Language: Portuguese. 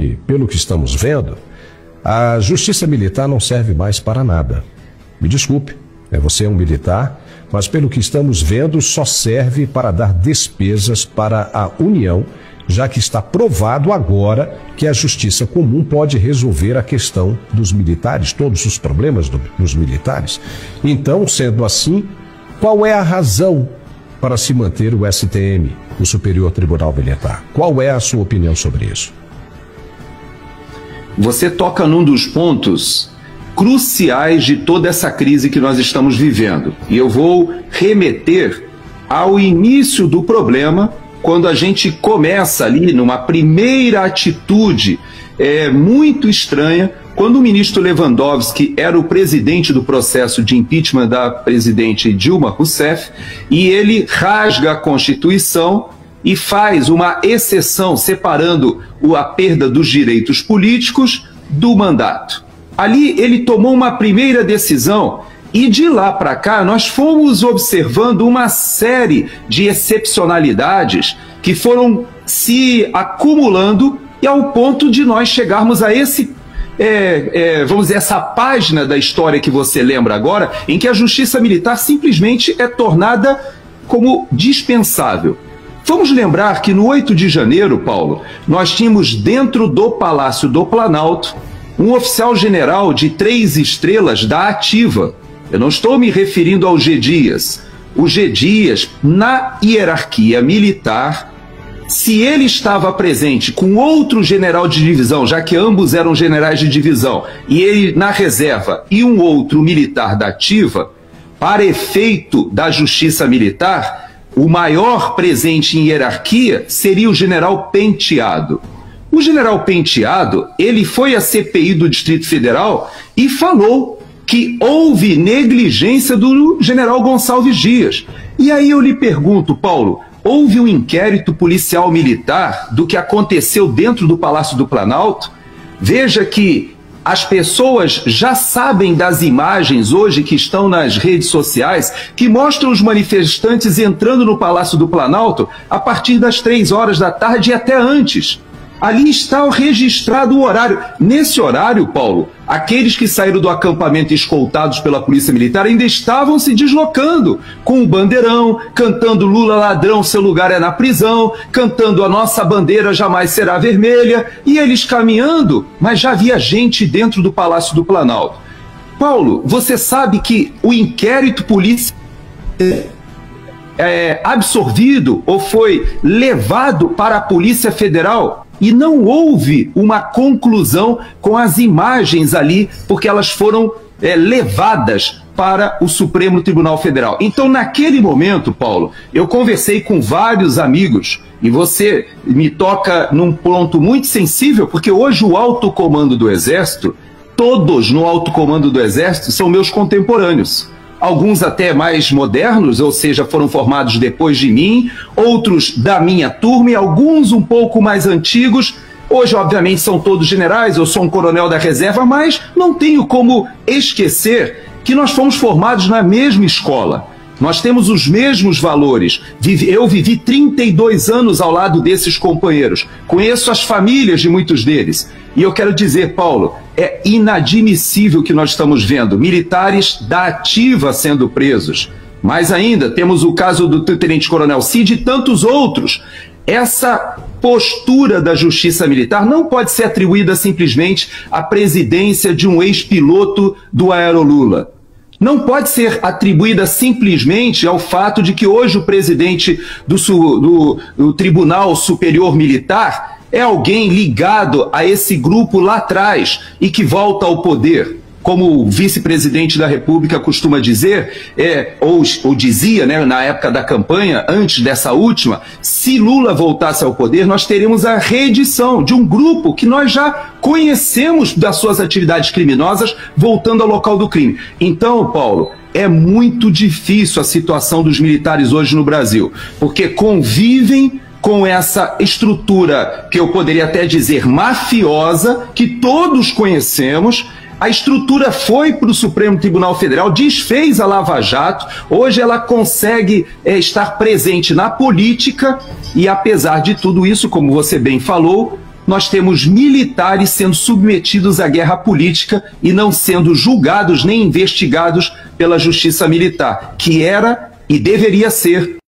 E, pelo que estamos vendo, a justiça militar não serve mais para nada. Me desculpe, você é um militar, mas pelo que estamos vendo, só serve para dar despesas para a União, já que está provado agora que a justiça comum pode resolver a questão dos militares, todos os problemas dos militares. Então, sendo assim, qual é a razão para se manter o STM, o Superior Tribunal Militar? Qual é a sua opinião sobre isso? Você toca num dos pontos cruciais de toda essa crise que nós estamos vivendo. E eu vou remeter ao início do problema, quando a gente começa ali numa primeira atitude muito estranha, quando o ministro Lewandowski era o presidente do processo de impeachment da presidente Dilma Rousseff, e ele rasga a Constituição e faz uma exceção separando a perda dos direitos políticos do mandato. Ali ele tomou uma primeira decisão e de lá para cá nós fomos observando uma série de excepcionalidades que foram se acumulando e ao ponto de nós chegarmos a esse, vamos dizer, essa página da história que você lembra agora, em que a justiça militar simplesmente é tornada como dispensável. Vamos lembrar que no 8 de janeiro, Paulo, nós tínhamos dentro do Palácio do Planalto um oficial general de 3 estrelas da ativa. Eu não estou me referindo ao G. Dias. O G. Dias, na hierarquia militar, se ele estava presente com outro general de divisão, já que ambos eram generais de divisão, e ele na reserva e um outro militar da ativa, para efeito da justiça militar, o maior presente em hierarquia seria o general Penteado. O general Penteado, ele foi à CPI do Distrito Federal e falou que houve negligência do general Gonçalves Dias. E aí eu lhe pergunto, Paulo, houve um inquérito policial militar do que aconteceu dentro do Palácio do Planalto? Veja que as pessoas já sabem das imagens hoje que estão nas redes sociais que mostram os manifestantes entrando no Palácio do Planalto a partir das 3 horas da tarde e até antes. Ali está registrado o horário. Nesse horário, Paulo, aqueles que saíram do acampamento escoltados pela Polícia Militar ainda estavam se deslocando, com o bandeirão, cantando Lula ladrão, seu lugar é na prisão, cantando a nossa bandeira jamais será vermelha, e eles caminhando, mas já havia gente dentro do Palácio do Planalto. Paulo, você sabe que o inquérito policial absorvido ou foi levado para a Polícia Federal e não houve uma conclusão com as imagens ali, porque elas foram levadas para o Supremo Tribunal Federal. Então, naquele momento, Paulo, eu conversei com vários amigos e você me toca num ponto muito sensível, porque hoje o alto comando do Exército, todos no alto comando do Exército são meus contemporâneos. Alguns até mais modernos, ou seja, foram formados depois de mim, outros da minha turma e alguns um pouco mais antigos. Hoje, obviamente, são todos generais, eu sou um coronel da reserva, mas não tenho como esquecer que nós fomos formados na mesma escola. Nós temos os mesmos valores. Eu vivi 32 anos ao lado desses companheiros. Conheço as famílias de muitos deles. E eu quero dizer, Paulo, é inadmissível o que nós estamos vendo. Militares da ativa sendo presos. Mais ainda, temos o caso do tenente-coronel Cid e tantos outros. Essa postura da justiça militar não pode ser atribuída simplesmente à presidência de um ex-piloto do Aerolula. Não pode ser atribuída simplesmente ao fato de que hoje o presidente do Tribunal Superior Militar é alguém ligado a esse grupo lá atrás e que volta ao poder. Como o vice-presidente da República costuma dizer, ou dizia, né, na época da campanha, antes dessa última, se Lula voltasse ao poder, nós teríamos a reedição de um grupo que nós já conhecemos das suas atividades criminosas, voltando ao local do crime. Então, Paulo, é muito difícil a situação dos militares hoje no Brasil, porque convivem com essa estrutura, que eu poderia até dizer mafiosa, que todos conhecemos. A estrutura foi para o Supremo Tribunal Federal, desfez a Lava Jato, hoje ela consegue estar presente na política e, apesar de tudo isso, como você bem falou, nós temos militares sendo submetidos à guerra política e não sendo julgados nem investigados pela justiça militar, que era e deveria ser